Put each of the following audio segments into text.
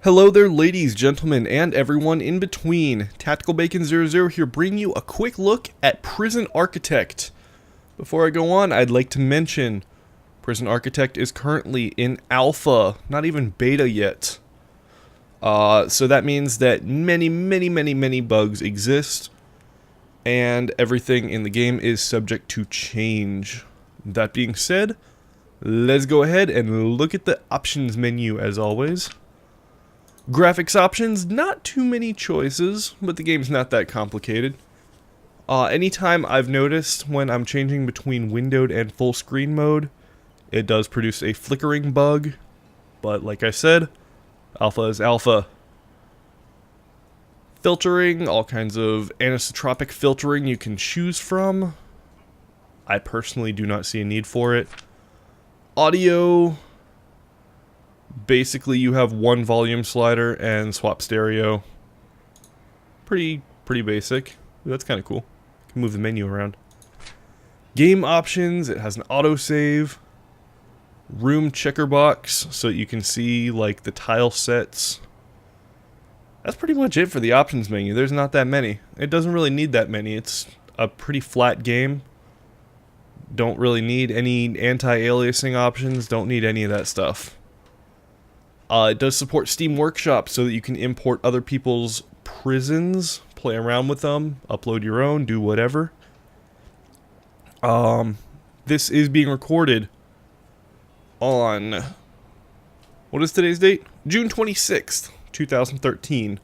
Hello there, ladies, gentlemen, and everyone in between. Tactical Bacon 00 here, bringing you a quick look at Prison Architect. Before I go on, I'd like to mention Prison Architect is currently in alpha, not even beta yet. So that means that many bugs exist, and everything in the game is subject to change. That being said, let's go ahead and look at the options menu as always. Graphics options, not too many choices, but the game's not that complicated. Anytime I've noticed when I'm changing between windowed and full screen mode, it does produce a flickering bug, but like I said, alpha is alpha. Filtering, all kinds of anisotropic filtering you can choose from. I personally do not see a need for it. Audio, basically you have one volume slider and swap stereo. Pretty basic. Ooh, that's kind of cool. You can move the menu around. Game options, it has an autosave. Room checker box, so you can see like the tile sets. That's pretty much it for the options menu. There's not that many. It doesn't really need that many. It's a pretty flat game. Don't really need any anti-aliasing options. Don't need any of that stuff. It does support Steam Workshop so that you can import other people's prisons, play around with them, upload your own, do whatever. This is being recorded on, what is today's date? June 26th, 2013.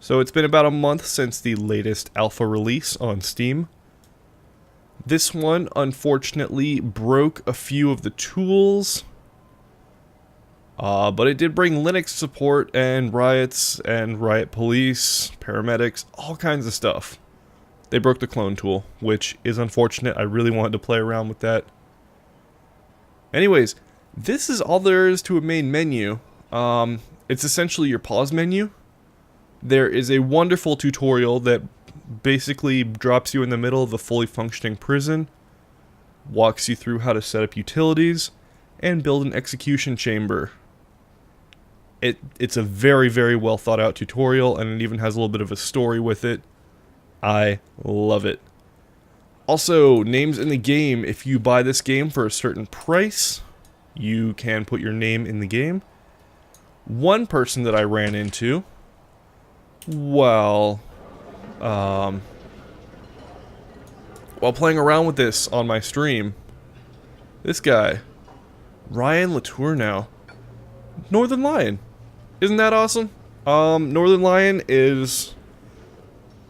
So it's been about a month since the latest alpha release on Steam. This one, unfortunately, broke a few of the tools. But it did bring Linux support and riots and riot police, paramedics, all kinds of stuff. They broke the clone tool, which is unfortunate. I really wanted to play around with that. Anyways, this is all there is to a main menu. It's essentially your pause menu. There is a wonderful tutorial that basically drops you in the middle of a fully functioning prison, walks you through how to set up utilities, and build an execution chamber. It's a very well thought out tutorial, and it even has a little bit of a story with it. I love it. Also, names in the game. If you buy this game for a certain price, you can put your name in the game. One person that I ran into, while playing around with this on my stream, this guy, Ryan Latourneau, Northern Lion. Isn't that awesome? Northern Lion is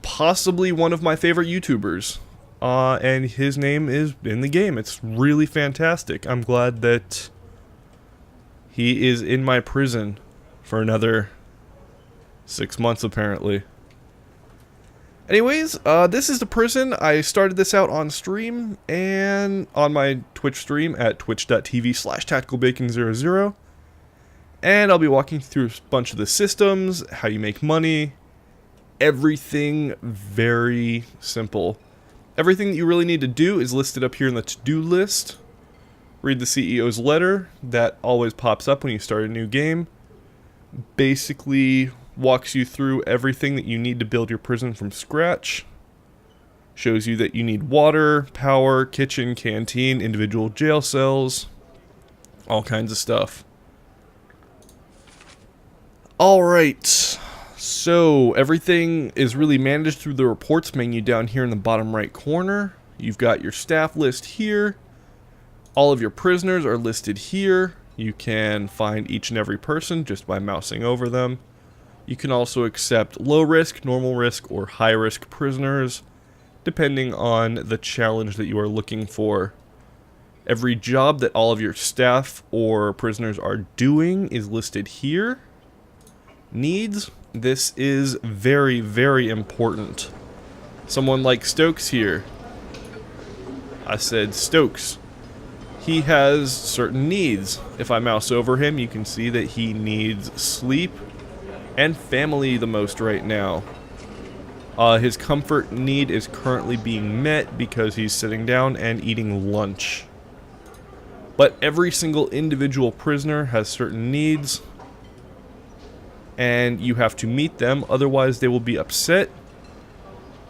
possibly one of my favorite YouTubers. And his name is in the game. It's really fantastic. I'm glad that he is in my prison for another 6 months, apparently. Anyways, this is the prison. I started this out on stream and on my Twitch stream at twitch.tv/tacticalbacon00. And I'll be walking through a bunch of the systems, how you make money, everything very simple. Everything that you really need to do is listed up here in the to-do list. Read the CEO's letter, that always pops up when you start a new game. Basically walks you through everything that you need to build your prison from scratch. Shows you that you need water, power, kitchen, canteen, individual jail cells, all kinds of stuff. Alright, so everything is really managed through the reports menu down here in the bottom right corner. You've got your staff list here. All of your prisoners are listed here. You can find each and every person just by mousing over them. You can also accept low risk, normal risk, or high risk prisoners, depending on the challenge that you are looking for. Every job that all of your staff or prisoners are doing is listed here. Needs, this is very important. Someone like Stokes here. I said Stokes. He has certain needs. If I mouse over him, you can see that he needs sleep and family the most right now. His comfort need is currently being met because he's sitting down and eating lunch. But every single individual prisoner has certain needs. and you have to meet them, otherwise they will be upset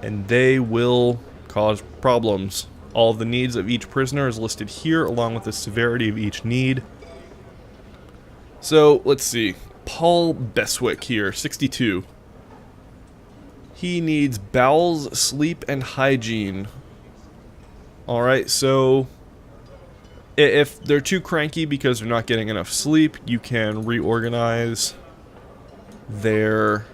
and they will cause problems. All of the needs of each prisoner is listed here, along with the severity of each need. So, let's see. Paul Beswick here, 62. He needs bowels, sleep, and hygiene. Alright, so if they're too cranky because they're not getting enough sleep, you can reorganize their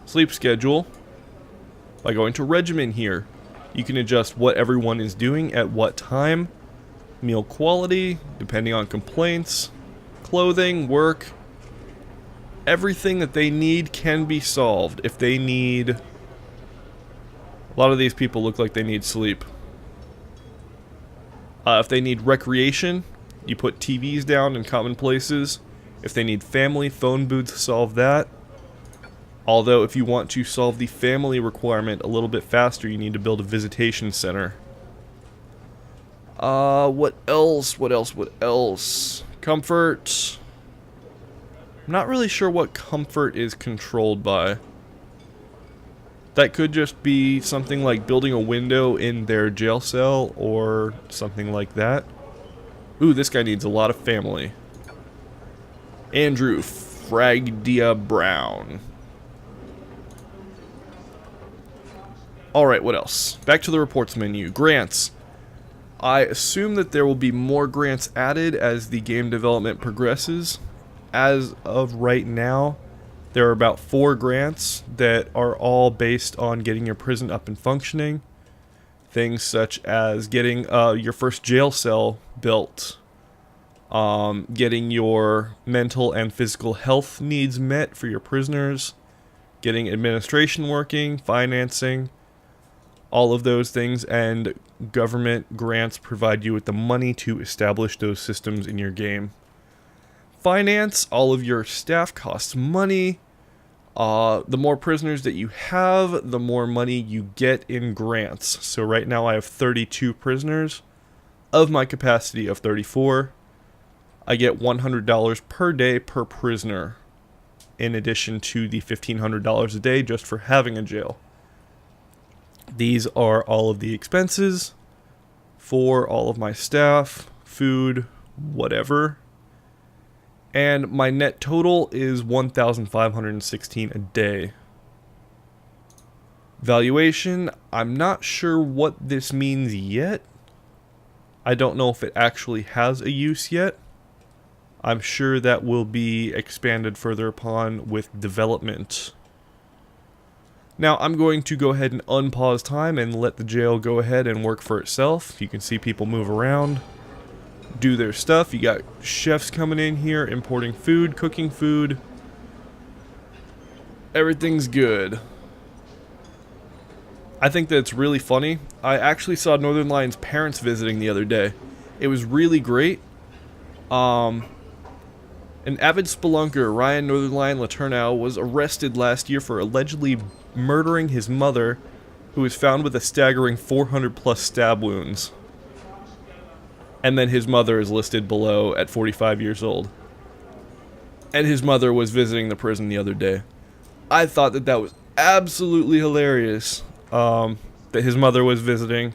sleep schedule by going to regimen here. You can adjust what everyone is doing at what time, meal quality, depending on complaints, clothing, work. Everything that they need can be solved. If they need... A lot of these people look like they need sleep. If they need recreation, you put TVs down in common places. If they need family, phone booths solve that. Although, if you want to solve the family requirement a little bit faster, you need to build a visitation center. What else? What else? What else? Comfort. I'm not really sure what comfort is controlled by. That could just be something like building a window in their jail cell or something like that. Ooh, this guy needs a lot of family. Andrew Fragdia Brown. Alright, what else? Back to the reports menu. Grants. I assume that there will be more grants added as the game development progresses. As of right now, there are about 4 grants that are all based on getting your prison up and functioning. Things such as getting your first jail cell built, getting your mental and physical health needs met for your prisoners, getting administration working, financing, all of those things, and government grants provide you with the money to establish those systems in your game. Finance, all of your staff costs money. The more prisoners that you have, the more money you get in grants. So right now I have 32 prisoners. Of my capacity of 34, I get $100 per day per prisoner, in addition to the $1,500 a day just for having a jail. These are all of the expenses for all of my staff, food, whatever. And my net total is $1,516 a day. Valuation, I'm not sure what this means yet. I don't know if it actually has a use yet. I'm sure that will be expanded further upon with development. Now I'm going to go ahead and unpause time and let the jail go ahead and work for itself. You can see people move around, do their stuff. You got chefs coming in here, importing food, cooking food. Everything's good. I think that it's really funny. I actually saw Northernlion's parents visiting the other day. It was really great. An avid spelunker, Ryan Northernlion Laternau, was arrested last year for allegedly murdering his mother, who was found with a staggering 400 plus stab wounds. And then his mother is listed below at 45 years old. And his mother was visiting the prison the other day. I thought that that was absolutely hilarious, that his mother was visiting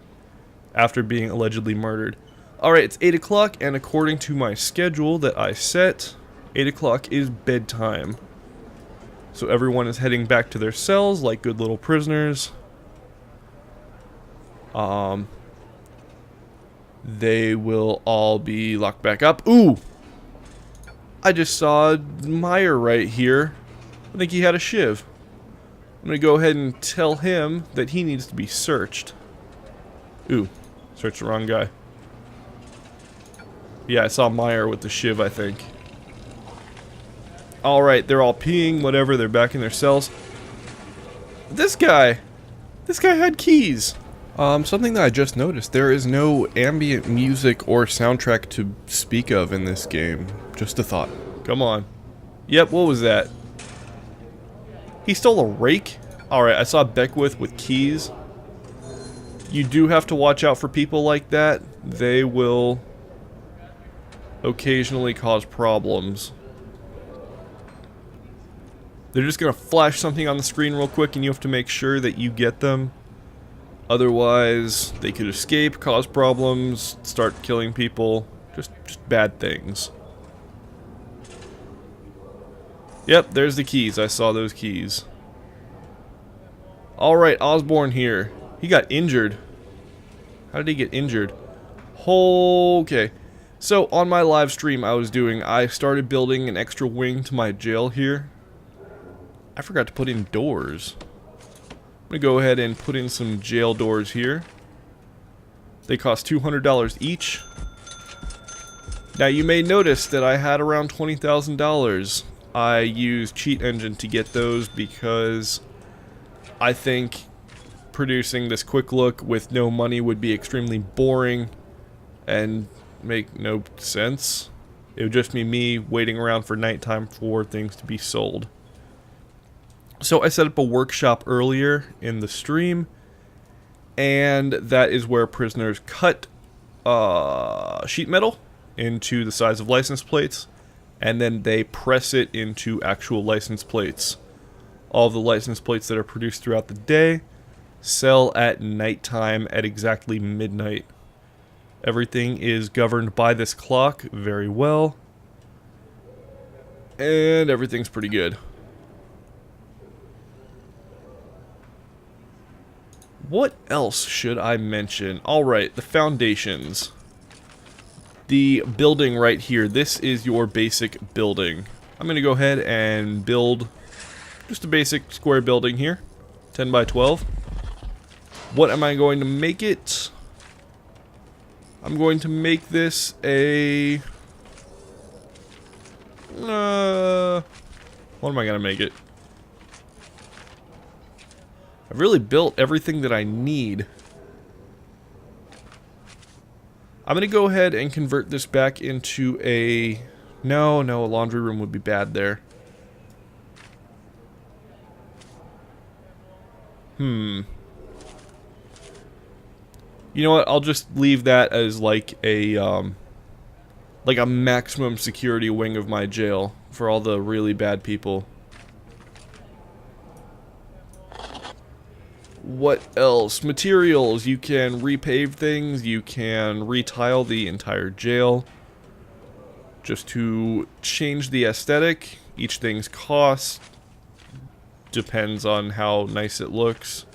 after being allegedly murdered. Alright, it's 8 o'clock, and according to my schedule that I set, 8 o'clock is bedtime. So everyone is heading back to their cells like good little prisoners. They will all be locked back up. Ooh! I just saw Meyer right here. I think he had a shiv. I'm gonna go ahead and tell him that he needs to be searched. Ooh, searched the wrong guy. Yeah, I saw Meyer with the shiv, I think. Alright, they're all peeing, whatever, they're back in their cells. This guy had keys. Something that I just noticed, there is no ambient music or soundtrack to speak of in this game. Just a thought. Come on. Yep, what was that? He stole a rake? Alright, I saw Beckwith with keys. You do have to watch out for people like that. They will occasionally cause problems. They're just going to flash something on the screen real quick and you have to make sure that you get them. Otherwise, they could escape, cause problems, start killing people. Just bad things. Yep, there's the keys. I saw those keys. Alright, Osborn here. He got injured. How did he get injured? Okay. So, on my live stream I started building an extra wing to my jail here. I forgot to put in doors. I'm gonna go ahead and put in some jail doors here. They cost $200 each. Now you may notice that I had around $20,000. I used Cheat Engine to get those because I think producing this quick look with no money would be extremely boring and make no sense. It would just be me waiting around for nighttime for things to be sold. So I set up a workshop earlier in the stream, and that is where prisoners cut sheet metal into the size of license plates, and then they press it into actual license plates. All of the license plates that are produced throughout the day sell at nighttime at exactly midnight. Everything is governed by this clock very well, and everything's pretty good. What else should I mention? Alright, the foundations. The building right here, this is your basic building. I'm going to go ahead and build just a basic square building here. 10 by 12. What am I going to make it? I'm going to make this a... what am I going to make it? I've really built everything that I need. I'm going to go ahead and convert this back into a... No, a laundry room would be bad there. You know what? I'll just leave that as like a maximum security wing of my jail for all the really bad people. What else? Materials. You can repave things. You can retile the entire jail. Just to change the aesthetic. Each thing's cost depends on how nice it looks.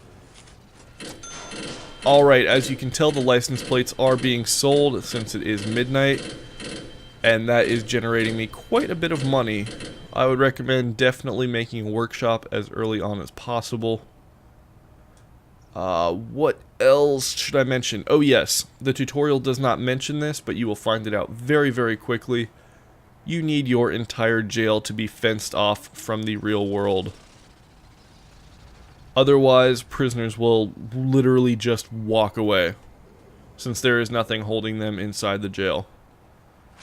Alright, as you can tell, the license plates are being sold since it is midnight. And that is generating me quite a bit of money. I would recommend definitely making a workshop as early on as possible. What else should I mention? Oh yes, the tutorial does not mention this, but you will find it out very, very quickly. You need your entire jail to be fenced off from the real world. Otherwise, prisoners will literally just walk away, since there is nothing holding them inside the jail.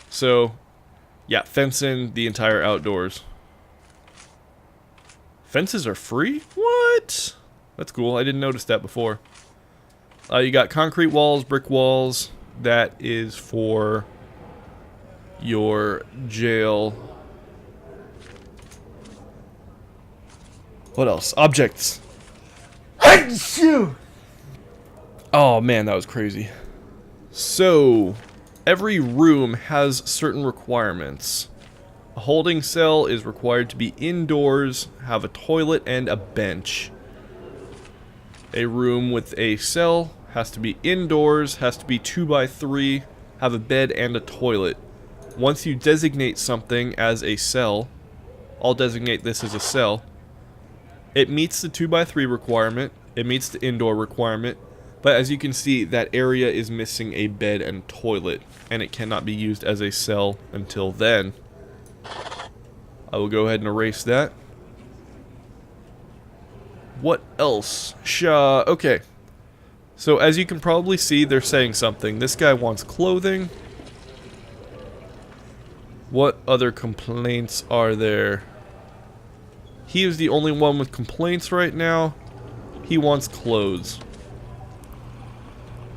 So, yeah, fence in the entire outdoors. Fences are free? What? That's cool. I didn't notice that before. You got concrete walls, brick walls. That is for your jail. What else? Objects. Oh man, that was crazy. So, every room has certain requirements. A holding cell is required to be indoors, have a toilet and a bench. A room with a cell has to be indoors, has to be 2 by 3, have a bed and a toilet. Once you designate something as a cell, I'll designate this as a cell, it meets the 2 by 3 requirement, it meets the indoor requirement, but as you can see, that area is missing a bed and toilet, and it cannot be used as a cell until then. I will go ahead and erase that. What else? Okay. So as you can probably see, they're saying something. This guy wants clothing. What other complaints are there? He is the only one with complaints right now. He wants clothes.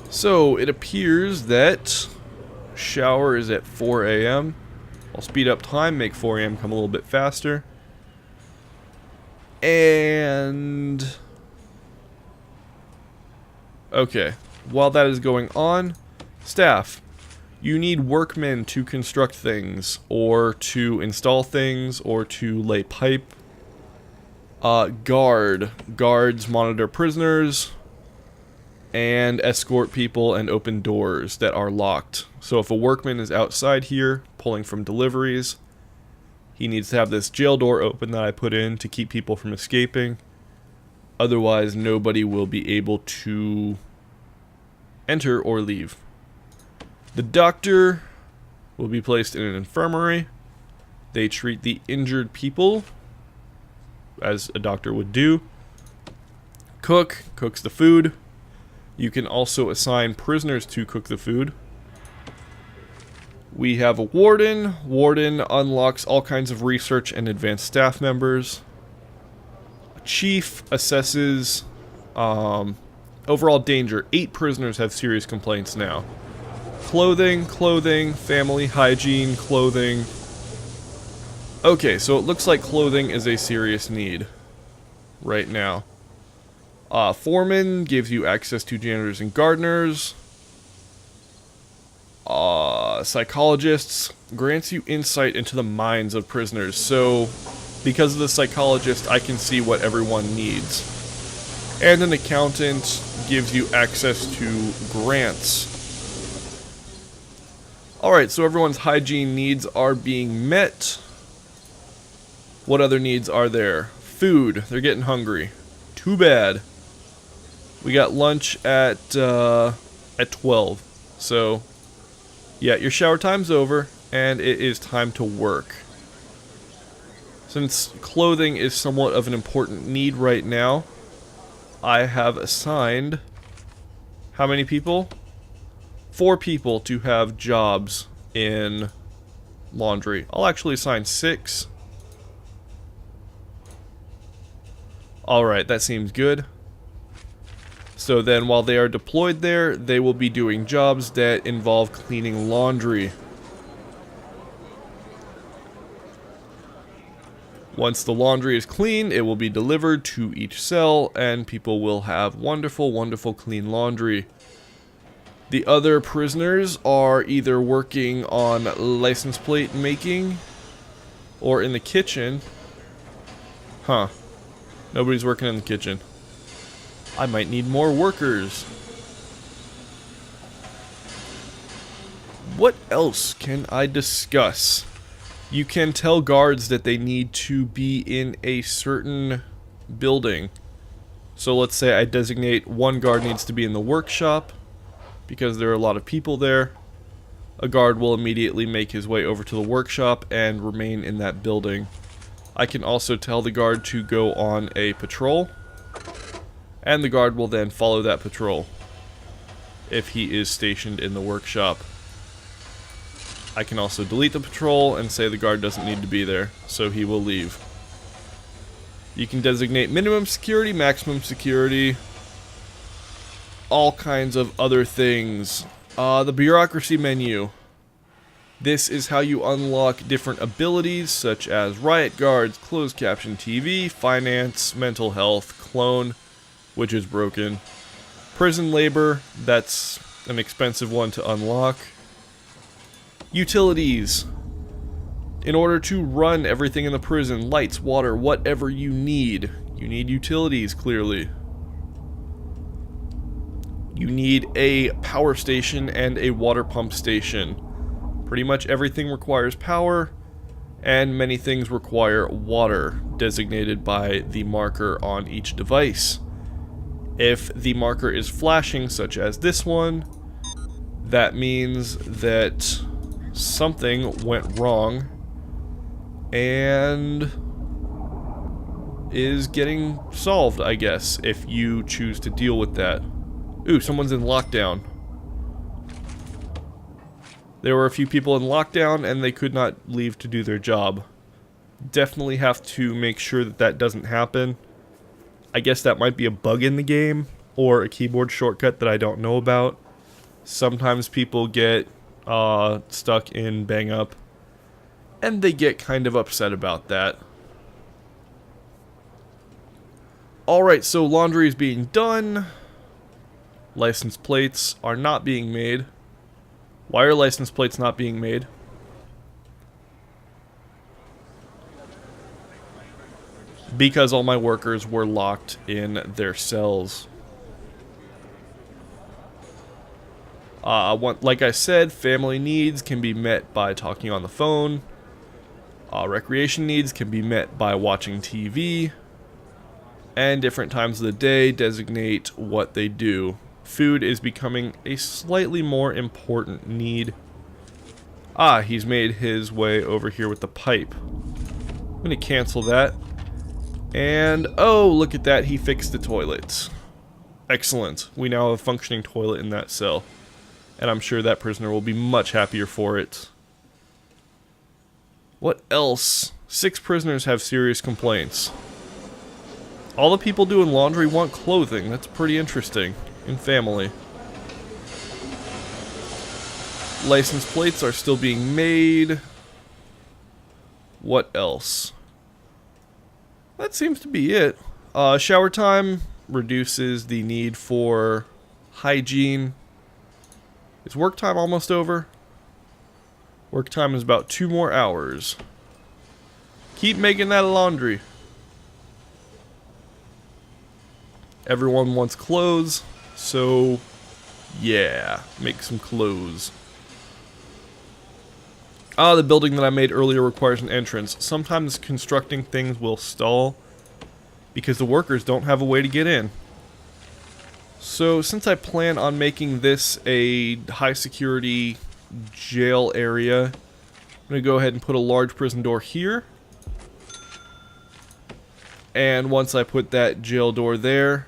So it appears that shower is at 4 a.m. I'll speed up time, make 4 a.m. come a little bit faster. And... okay, while that is going on, staff, you need workmen to construct things, or to install things, or to lay pipe. Guards monitor prisoners, and escort people and open doors that are locked. So if a workman is outside here, pulling from deliveries, he needs to have this jail door open that I put in to keep people from escaping. Otherwise, nobody will be able to enter or leave. The doctor will be placed in an infirmary. They treat the injured people, as a doctor would do. Cook cooks the food. You can also assign prisoners to cook the food. We have a warden. Warden unlocks all kinds of research and advanced staff members. A chief assesses overall danger. 8 prisoners have serious complaints now. Clothing, family hygiene, clothing. Okay, so it looks like clothing is a serious need right now. Foreman gives you access to janitors and gardeners. Psychologists grants you insight into the minds of prisoners. So, because of the psychologist, I can see what everyone needs. And an accountant gives you access to grants. Alright, so everyone's hygiene needs are being met. What other needs are there? Food. They're getting hungry. Too bad. We got lunch at 12. So, yeah, your shower time's over, and it is time to work. Since clothing is somewhat of an important need right now, I have assigned how many people? 4 people to have jobs in laundry. I'll actually assign 6. Alright, that seems good. So then while they are deployed there, they will be doing jobs that involve cleaning laundry. Once the laundry is clean, it will be delivered to each cell, and people will have wonderful, wonderful clean laundry. The other prisoners are either working on license plate making, or in the kitchen. Huh. Nobody's working in the kitchen. I might need more workers. What else can I discuss? You can tell guards that they need to be in a certain building. So let's say I designate one guard needs to be in the workshop, because there are a lot of people there. A guard will immediately make his way over to the workshop and remain in that building. I can also tell the guard to go on a patrol, and the guard will then follow that patrol if he is stationed in the workshop. I can also delete the patrol and say the guard doesn't need to be there, so he will leave. You can designate minimum security, maximum security, all kinds of other things. The bureaucracy menu. This is how you unlock different abilities such as riot guards, closed caption TV, finance, mental health, clone, which is broken, prison labor, that's an expensive one to unlock. Utilities. In order to run everything in the prison, lights, water, whatever you need utilities, clearly. You need a power station and a water pump station. Pretty much everything requires power, and many things require water, designated by the marker on each device. If the marker is flashing, such as this one, that means that something went wrong and is getting solved, I guess, if you choose to deal with that. Ooh, someone's in lockdown. There were a few people in lockdown and they could not leave to do their job. Definitely have to make sure that that doesn't happen. I guess that might be a bug in the game, or a keyboard shortcut that I don't know about. Sometimes people get stuck in Bang Up, and they get kind of upset about that. Alright, so laundry is being done. License plates are not being made. Why are license plates not being made? Because all my workers were locked in their cells. Like I said, family needs can be met by talking on the phone. Recreation needs can be met by watching TV. And different times of the day designate what they do. Food is becoming a slightly more important need. He's made his way over here with the pipe. I'm going to cancel that. And, oh, look at that, he fixed the toilets. Excellent. We now have a functioning toilet in that cell. And I'm sure that prisoner will be much happier for it. What else? 6 prisoners have serious complaints. All the people doing laundry want clothing. That's pretty interesting. In family. License plates are still being made. What else? That seems to be it. Shower time reduces the need for hygiene. Is work time almost over? Work time is about 2 more hours. Keep making that laundry. Everyone wants clothes, so yeah, make some clothes. The building that I made earlier requires an entrance. Sometimes constructing things will stall because the workers don't have a way to get in. So since I plan on making this a high security jail area, I'm going to go ahead and put a large prison door here. And once I put that jail door there,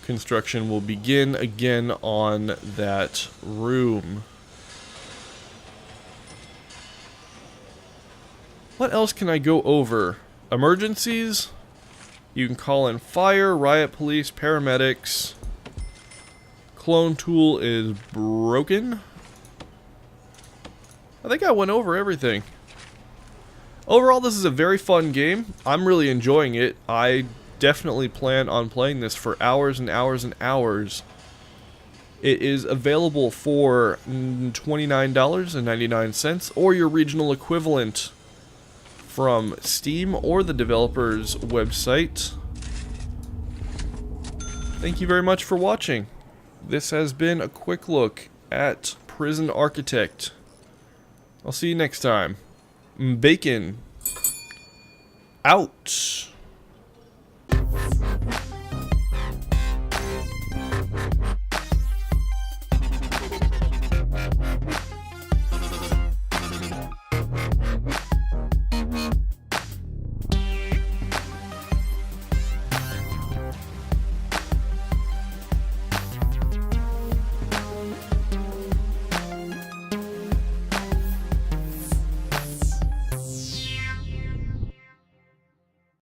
construction will begin again on that room. What else can I go over? Emergencies? You can call in fire, riot police, paramedics. Clone tool is broken. I think I went over everything. Overall, this is a very fun game. I'm really enjoying it. I definitely plan on playing this for hours and hours and hours. It is available for $29.99 or your regional equivalent from Steam or the developer's website. Thank you very much for watching. This has been a quick look at Prison Architect. I'll see you next time. Bacon. Out.